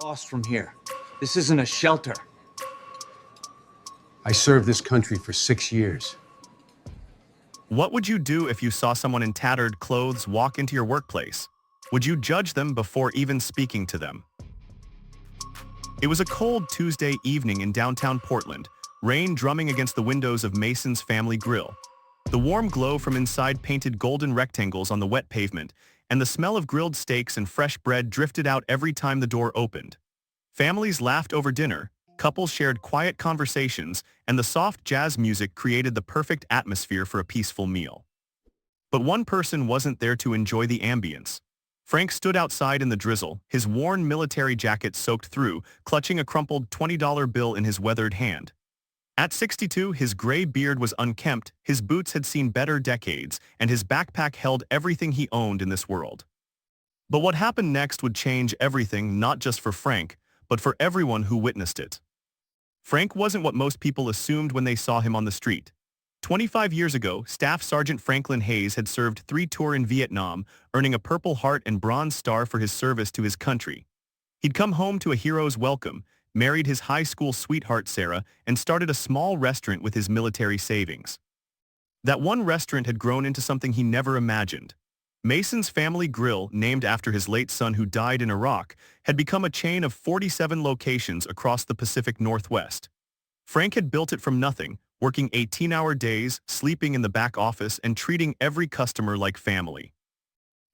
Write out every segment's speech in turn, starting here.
Lost from here. This isn't a shelter. I served this country for 6 years. What would you do if you saw someone in tattered clothes walk into your workplace? Would you judge them before even speaking to them? It was a cold Tuesday evening in downtown Portland, rain drumming against the windows of Mason's Family Grill. The warm glow from inside painted golden rectangles on the wet pavement, and the smell of grilled steaks and fresh bread drifted out every time the door opened. Families laughed over dinner, couples shared quiet conversations, and the soft jazz music created the perfect atmosphere for a peaceful meal. But one person wasn't there to enjoy the ambience. Frank stood outside in the drizzle, his worn military jacket soaked through, clutching a crumpled $20 bill in his weathered hand. At 62, his gray beard was unkempt, his boots had seen better decades, and his backpack held everything he owned in this world. But what happened next would change everything, not just for Frank, but for everyone who witnessed it. Frank wasn't what most people assumed when they saw him on the street. 25 years ago, Staff Sergeant Franklin Hayes had served 3 tours in Vietnam, earning a Purple Heart and Bronze Star for his service to his country. He'd come home to a hero's welcome, married his high school sweetheart Sarah, and started a small restaurant with his military savings. That one restaurant had grown into something he never imagined. Mason's Family Grill, named after his late son who died in Iraq, had become a chain of 47 locations across the Pacific Northwest. Frank had built it from nothing, working 18-hour days, sleeping in the back office, and treating every customer like family.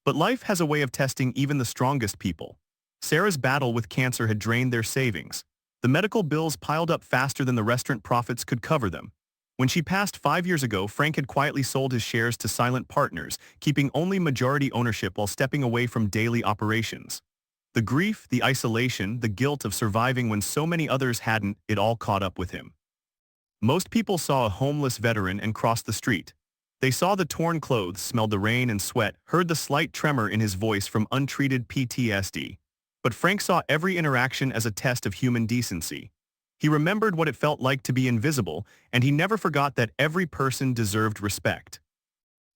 But life has a way of testing even the strongest people. Sarah's battle with cancer had drained their savings. The medical bills piled up faster than the restaurant profits could cover them. When she passed 5 years ago, Frank had quietly sold his shares to silent partners, keeping only majority ownership while stepping away from daily operations. The grief, the isolation, the guilt of surviving when so many others hadn't, it all caught up with him. Most people saw a homeless veteran and crossed the street. They saw the torn clothes, smelled the rain and sweat, heard the slight tremor in his voice from untreated PTSD. But Frank saw every interaction as a test of human decency. He remembered what it felt like to be invisible, and he never forgot that every person deserved respect.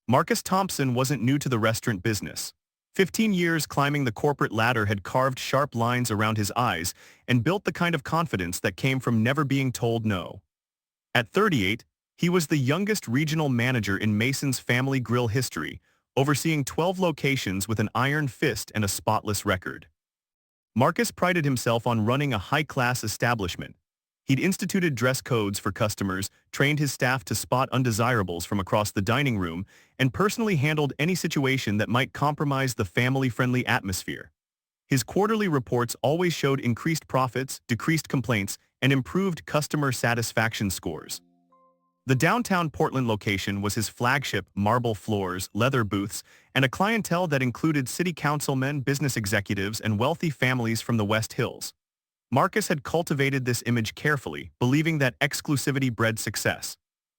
Marcus Thompson wasn't new to the restaurant business. 15 years climbing the corporate ladder had carved sharp lines around his eyes and built the kind of confidence that came from never being told no. At 38, he was the youngest regional manager in Mason's Family Grill history, overseeing 12 locations with an iron fist and a spotless record. Marcus prided himself on running a high-class establishment. He'd instituted dress codes for customers, trained his staff to spot undesirables from across the dining room, and personally handled any situation that might compromise the family-friendly atmosphere. His quarterly reports always showed increased profits, decreased complaints, and improved customer satisfaction scores. The downtown Portland location was his flagship: marble floors, leather booths, and a clientele that included city councilmen, business executives, and wealthy families from the West Hills. Marcus had cultivated this image carefully, believing that exclusivity bred success.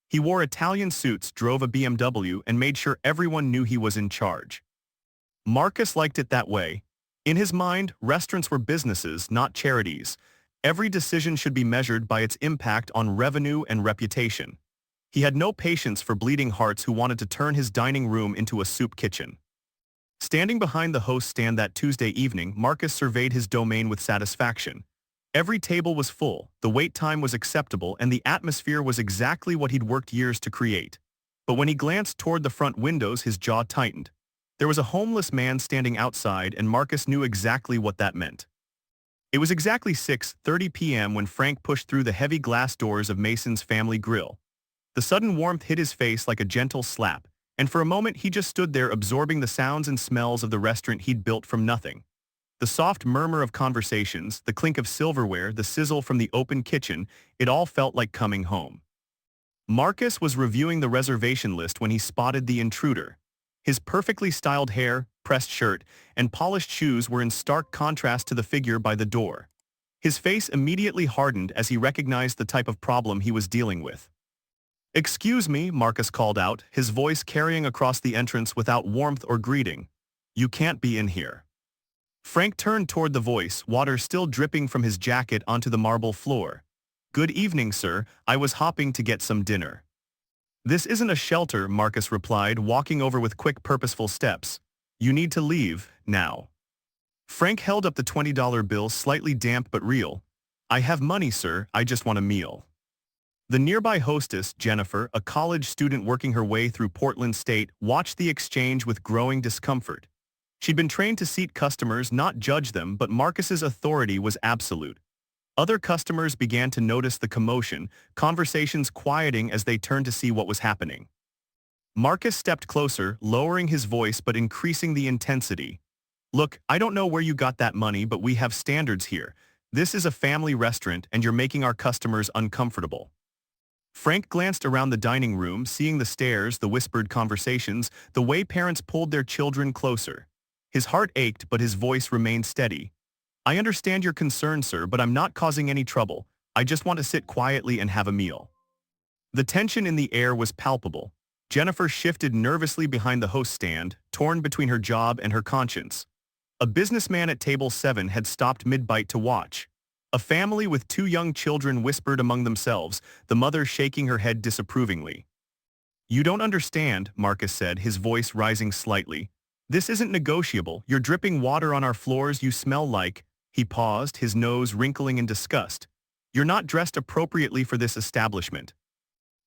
He wore Italian suits, drove a BMW, and made sure everyone knew he was in charge. Marcus liked it that way. In his mind, restaurants were businesses, not charities. Every decision should be measured by its impact on revenue and reputation. He had no patience for bleeding hearts who wanted to turn his dining room into a soup kitchen. Standing behind the host stand that Tuesday evening, Marcus surveyed his domain with satisfaction. Every table was full, the wait time was acceptable, and the atmosphere was exactly what he'd worked years to create. But when he glanced toward the front windows, his jaw tightened. There was a homeless man standing outside, and Marcus knew exactly what that meant. It was exactly 6:30 p.m. when Frank pushed through the heavy glass doors of Mason's Family Grill. The sudden warmth hit his face like a gentle slap, and for a moment he just stood there absorbing the sounds and smells of the restaurant he'd built from nothing. The soft murmur of conversations, the clink of silverware, the sizzle from the open kitchen, it all felt like coming home. Marcus was reviewing the reservation list when he spotted the intruder. His perfectly styled hair, pressed shirt, and polished shoes were in stark contrast to the figure by the door. His face immediately hardened as he recognized the type of problem he was dealing with. "Excuse me," Marcus called out, his voice carrying across the entrance without warmth or greeting. "You can't be in here." Frank turned toward the voice, water still dripping from his jacket onto the marble floor. "Good evening, sir. I was hopping to get some dinner." "This isn't a shelter," Marcus replied, walking over with quick, purposeful steps. "You need to leave, now." Frank held up the $20 bill, slightly damp but real. "I have money, sir, I just want a meal." The nearby hostess, Jennifer, a college student working her way through Portland State, watched the exchange with growing discomfort. She'd been trained to seat customers, not judge them, but Marcus's authority was absolute. Other customers began to notice the commotion, conversations quieting as they turned to see what was happening. Marcus stepped closer, lowering his voice but increasing the intensity. "Look, I don't know where you got that money, but we have standards here. This is a family restaurant and you're making our customers uncomfortable." Frank glanced around the dining room, seeing the stares, the whispered conversations, the way parents pulled their children closer. His heart ached, but his voice remained steady. "I understand your concern, sir, but I'm not causing any trouble. I just want to sit quietly and have a meal." The tension in the air was palpable. Jennifer shifted nervously behind the host stand, torn between her job and her conscience. A businessman at table 7 had stopped mid-bite to watch. A family with 2 young children whispered among themselves, the mother shaking her head disapprovingly. "You don't understand," Marcus said, his voice rising slightly. "This isn't negotiable. You're dripping water on our floors. You smell like—" He paused, his nose wrinkling in disgust. "You're not dressed appropriately for this establishment."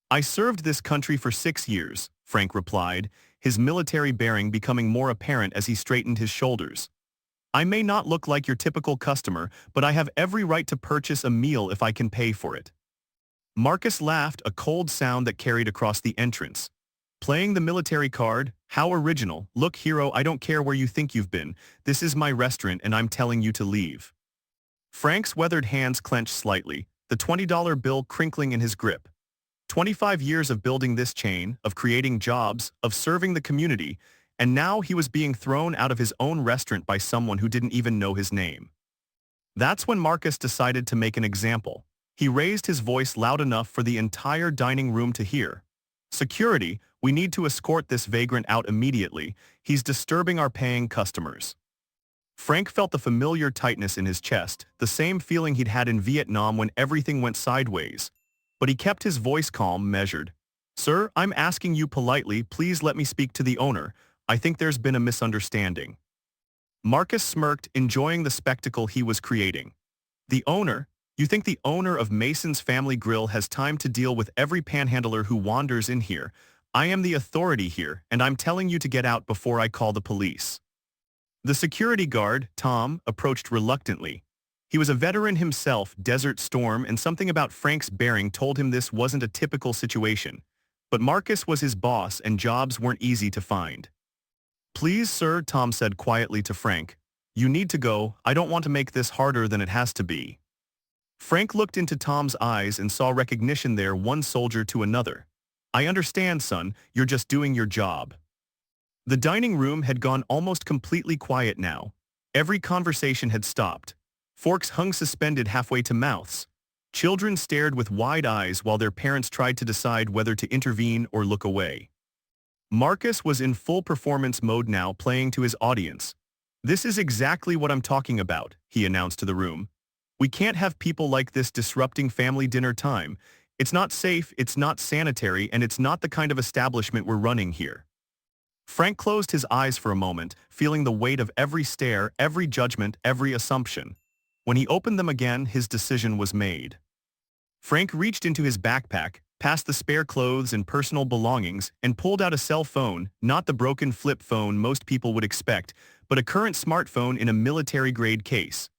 "I served this country for 6 years," Frank replied, his military bearing becoming more apparent as he straightened his shoulders. "I may not look like your typical customer, but I have every right to purchase a meal if I can pay for it." Marcus laughed, a cold sound that carried across the entrance. "Playing the military card? How original. Look, hero, I don't care where you think you've been. This is my restaurant and I'm telling you to leave." Frank's weathered hands clenched slightly, the $20 bill crinkling in his grip. 25 years of building this chain, of creating jobs, of serving the community, and now he was being thrown out of his own restaurant by someone who didn't even know his name. That's when Marcus decided to make an example. He raised his voice loud enough for the entire dining room to hear. "Security, we need to escort this vagrant out immediately. He's disturbing our paying customers." Frank felt the familiar tightness in his chest, the same feeling he'd had in Vietnam when everything went sideways. But he kept his voice calm, measured. "Sir, I'm asking you politely, please let me speak to the owner. I think there's been a misunderstanding." Marcus smirked, enjoying the spectacle he was creating. "The owner? You think the owner of Mason's Family Grill has time to deal with every panhandler who wanders in here? I am the authority here, and I'm telling you to get out before I call the police." The security guard, Tom, approached reluctantly. He was a veteran himself, Desert Storm, and something about Frank's bearing told him this wasn't a typical situation. But Marcus was his boss and jobs weren't easy to find. "Please, sir," Tom said quietly to Frank. "You need to go. I don't want to make this harder than it has to be." Frank looked into Tom's eyes and saw recognition there, one soldier to another. "I understand, son. You're just doing your job." The dining room had gone almost completely quiet now. Every conversation had stopped. Forks hung suspended halfway to mouths. Children stared with wide eyes while their parents tried to decide whether to intervene or look away. Marcus was in full performance mode now, playing to his audience. "This is exactly what I'm talking about," he announced to the room. "We can't have people like this disrupting family dinner time. It's not safe, it's not sanitary, and it's not the kind of establishment we're running here." Frank closed his eyes for a moment, feeling the weight of every stare, every judgment, every assumption. When he opened them again, his decision was made. Frank reached into his backpack, past the spare clothes and personal belongings, and pulled out a cell phone, not the broken flip phone most people would expect, but a current smartphone in a military-grade case.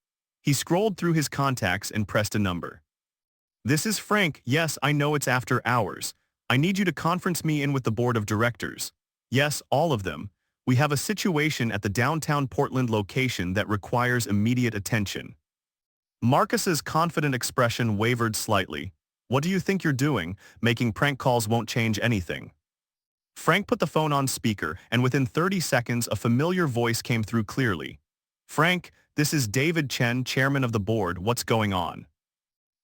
He scrolled through his contacts and pressed a number. "This is Frank. Yes, I know it's after hours. I need you to conference me in with the board of directors. Yes, all of them. We have a situation at the downtown Portland location that requires immediate attention." Marcus's confident expression wavered slightly. "What do you think you're doing? Making prank calls won't change anything." Frank put the phone on speaker, and within 30 seconds a familiar voice came through clearly. "Frank, this is David Chen, chairman of the board. What's going on?"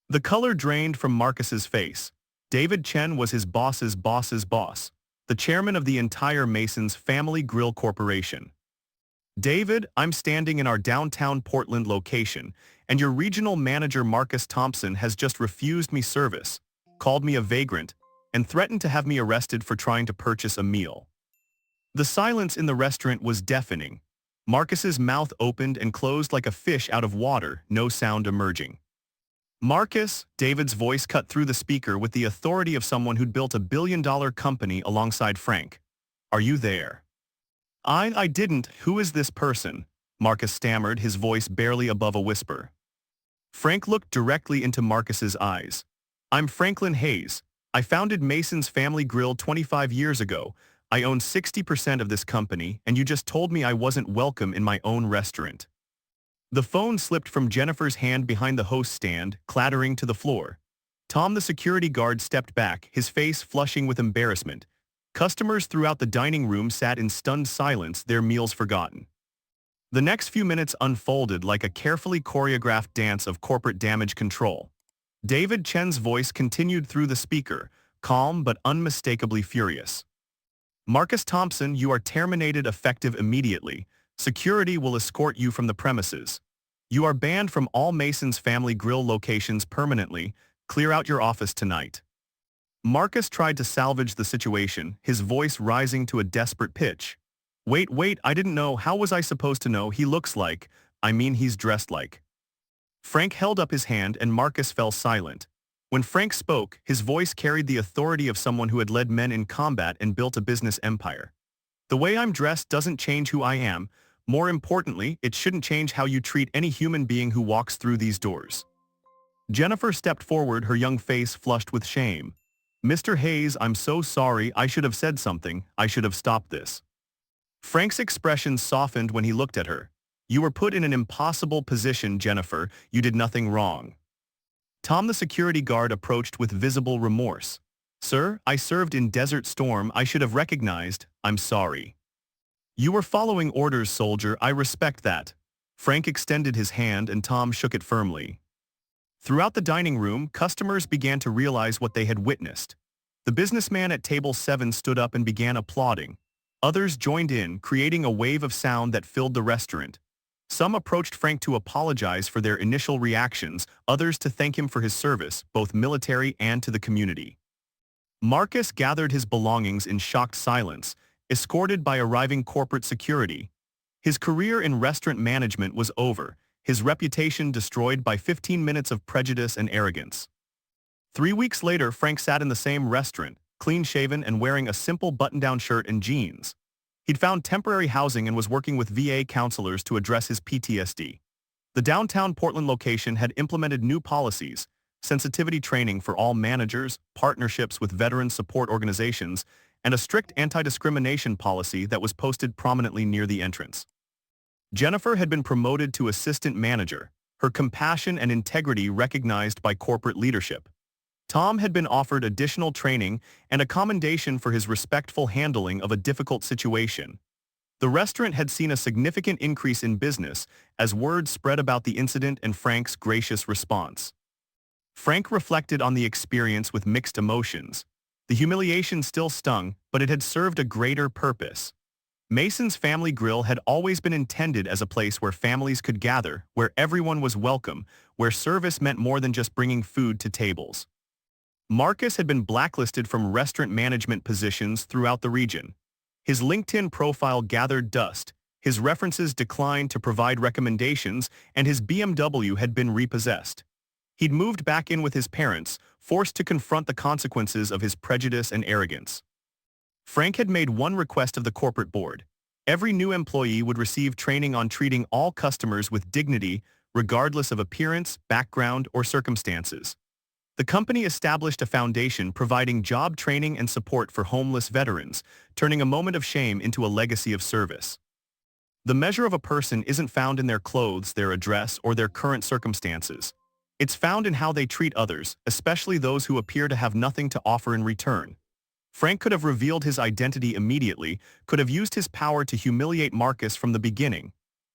The color drained from Marcus's face. David Chen was his boss's boss's boss, the chairman of the entire Mason's Family Grill Corporation. "David, I'm standing in our downtown Portland location, and your regional manager Marcus Thompson has just refused me service, called me a vagrant, and threatened to have me arrested for trying to purchase a meal." The silence in the restaurant was deafening. Marcus's mouth opened and closed like a fish out of water, no sound emerging. Marcus, David's voice cut through the speaker with the authority of someone who'd built a billion-dollar company alongside Frank. Are you there? I didn't. Who is this person? Marcus stammered, his voice barely above a whisper. Frank looked directly into Marcus's eyes. I'm Franklin Hayes. I founded Mason's Family Grill 25 years ago. I own 60% of this company, and you just told me I wasn't welcome in my own restaurant. The phone slipped from Jennifer's hand behind the host stand, clattering to the floor. Tom, the security guard, stepped back, his face flushing with embarrassment. Customers throughout the dining room sat in stunned silence, their meals forgotten. The next few minutes unfolded like a carefully choreographed dance of corporate damage control. David Chen's voice continued through the speaker, calm but unmistakably furious. Marcus Thompson, you are terminated effective immediately. Security will escort you from the premises. You are banned from all Mason's Family Grill locations permanently. Clear out your office tonight. Marcus tried to salvage the situation, his voice rising to a desperate pitch. Wait, I didn't know. How was I supposed to know? He looks like, he's dressed like. Frank held up his hand and Marcus fell silent. When Frank spoke, his voice carried the authority of someone who had led men in combat and built a business empire. The way I'm dressed doesn't change who I am. More importantly, it shouldn't change how you treat any human being who walks through these doors. Jennifer stepped forward, her young face flushed with shame. Mr. Hayes, I'm so sorry. I should have said something. I should have stopped this. Frank's expression softened when he looked at her. You were put in an impossible position, Jennifer. You did nothing wrong. Tom, the security guard, approached with visible remorse. Sir, I served in Desert Storm. I should have recognized. I'm sorry. You were following orders, soldier. I respect that. Frank extended his hand and Tom shook it firmly. Throughout the dining room, customers began to realize what they had witnessed. The businessman at table 7 stood up and began applauding. Others joined in, creating a wave of sound that filled the restaurant. Some approached Frank to apologize for their initial reactions, others to thank him for his service, both military and to the community. Marcus gathered his belongings in shocked silence, escorted by arriving corporate security. His career in restaurant management was over, his reputation destroyed by 15 minutes of prejudice and arrogance. 3 weeks later, Frank sat in the same restaurant, clean-shaven and wearing a simple button-down shirt and jeans. He'd found temporary housing and was working with VA counselors to address his PTSD. The downtown Portland location had implemented new policies, sensitivity training for all managers, partnerships with veteran support organizations, and a strict anti-discrimination policy that was posted prominently near the entrance. Jennifer had been promoted to assistant manager, her compassion and integrity recognized by corporate leadership. Tom had been offered additional training and a commendation for his respectful handling of a difficult situation. The restaurant had seen a significant increase in business as word spread about the incident and Frank's gracious response. Frank reflected on the experience with mixed emotions. The humiliation still stung, but it had served a greater purpose. Mason's Family Grill had always been intended as a place where families could gather, where everyone was welcome, where service meant more than just bringing food to tables. Marcus had been blacklisted from restaurant management positions throughout the region. His LinkedIn profile gathered dust, his references declined to provide recommendations, and his BMW had been repossessed. He'd moved back in with his parents, forced to confront the consequences of his prejudice and arrogance. Frank had made one request of the corporate board. Every new employee would receive training on treating all customers with dignity, regardless of appearance, background, or circumstances. The company established a foundation providing job training and support for homeless veterans, turning a moment of shame into a legacy of service. The measure of a person isn't found in their clothes, their address, or their current circumstances. It's found in how they treat others, especially those who appear to have nothing to offer in return. Frank could have revealed his identity immediately, could have used his power to humiliate Marcus from the beginning.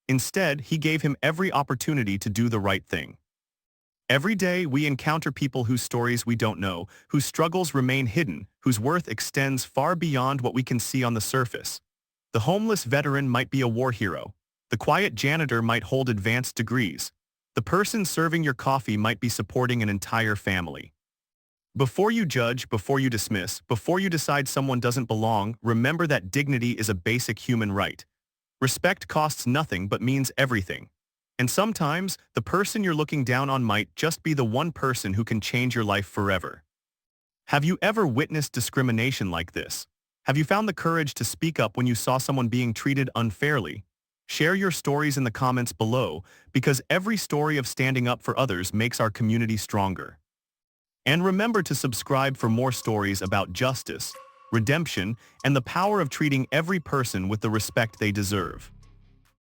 Instead, he gave him every opportunity to do the right thing. Every day, we encounter people whose stories we don't know, whose struggles remain hidden, whose worth extends far beyond what we can see on the surface. The homeless veteran might be a war hero. The quiet janitor might hold advanced degrees. The person serving your coffee might be supporting an entire family. Before you judge, before you dismiss, before you decide someone doesn't belong, remember that dignity is a basic human right. Respect costs nothing but means everything. And sometimes, the person you're looking down on might just be the one person who can change your life forever. Have you ever witnessed discrimination like this? Have you found the courage to speak up when you saw someone being treated unfairly? Share your stories in the comments below, because every story of standing up for others makes our community stronger. And remember to subscribe for more stories about justice, redemption, and the power of treating every person with the respect they deserve.